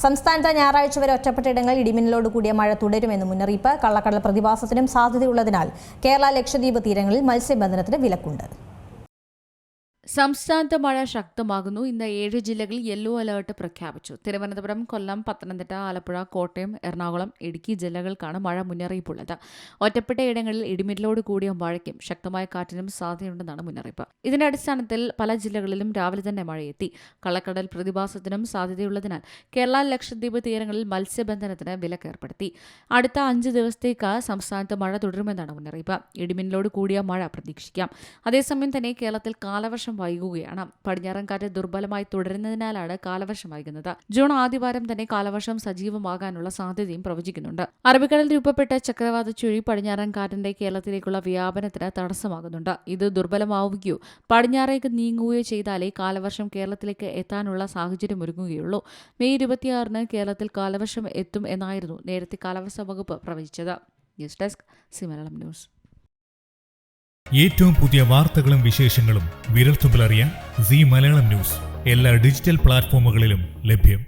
സംസ്ഥാനത്ത് ഞായറാഴ്ച വരെ ഒറ്റപ്പെട്ട ഇടങ്ങളിൽ ഇടിമിന്നലോട് കൂടിയ മഴ തുടരുമെന്ന് മുന്നറിയിപ്പ്. കള്ളക്കടൽ പ്രതിഭാസത്തിനും സാധ്യതയുള്ളതിനാൽ കേരള ലക്ഷദ്വീപ് തീരങ്ങളിൽ മത്സ്യബന്ധനത്തിന് വിലക്കുണ്ട്. സംസ്ഥാനത്ത് മഴ ശക്തമാകുന്നു. ഇന്ന് 7 ജില്ലകളിൽ യെല്ലോ അലർട്ട് പ്രഖ്യാപിച്ചു. തിരുവനന്തപുരം, കൊല്ലം, പത്തനംതിട്ട, ആലപ്പുഴ, കോട്ടയം, എറണാകുളം, ഇടുക്കി ജില്ലകൾക്കാണ് മഴ മുന്നറിയിപ്പുള്ളത്. ഒറ്റപ്പെട്ട ഇടങ്ങളിൽ ഇടിമിന്നലോട് കൂടിയ മഴയ്ക്കും ശക്തമായ കാറ്റിനും സാധ്യതയുണ്ടെന്നാണ് മുന്നറിയിപ്പ്. ഇതിന്റെ അടിസ്ഥാനത്തിൽ പല ജില്ലകളിലും രാവിലെ തന്നെ മഴയെത്തി. കള്ളക്കടൽ പ്രതിഭാസത്തിനും സാധ്യതയുള്ളതിനാൽ കേരള ലക്ഷദ്വീപ് തീരങ്ങളിൽ മത്സ്യബന്ധനത്തിന് വിലക്കേർപ്പെടുത്തി. അടുത്ത 5 ദിവസത്തേക്ക് സംസ്ഥാനത്ത് മഴ തുടരുമെന്നാണ് മുന്നറിയിപ്പ്. ഇടിമിന്നലോട് കൂടിയ മഴ പ്രതീക്ഷിക്കാം. അതേസമയം തന്നെ കേരളത്തിൽ കാലവർഷം വൈകുകയാണ്. പടിഞ്ഞാറൻ കാറ്റ് ദുർബലമായി തുടരുന്നതിനാലാണ് കാലവർഷം വൈകുന്നത്. ജൂൺ ആദ്യവാരം തന്നെ കാലവർഷം സജീവമാകാനുള്ള സാധ്യതയും പ്രവചിക്കുന്നുണ്ട്. അറബിക്കടലിൽ രൂപപ്പെട്ട ചക്രവാത ചുഴി പടിഞ്ഞാറൻ കാറ്റിന്റെ കേരളത്തിലേക്കുള്ള വ്യാപനത്തിന് തടസ്സമാകുന്നുണ്ട്. ഇത് ദുർബലമാവുകയോ പടിഞ്ഞാറേക്ക് നീങ്ങുകയോ ചെയ്താലേ കാലവർഷം കേരളത്തിലേക്ക് എത്താനുള്ള സാഹചര്യം ഒരുങ്ങുകയുള്ളൂ. മെയ് 26-ന് കേരളത്തിൽ കാലവർഷം എത്തും എന്നായിരുന്നു നേരത്തെ കാലാവസ്ഥാ വകുപ്പ് പ്രവചിച്ചത്. News desk Zee Malayalam news. ഏറ്റവും പുതിയ വാർത്തകളും വിശേഷങ്ങളും വിരൽത്തുമ്പിലറിയാൻ സി മലയാളം ന്യൂസ് എല്ലാ ഡിജിറ്റൽ പ്ലാറ്റ്ഫോമുകളിലും ലഭ്യം.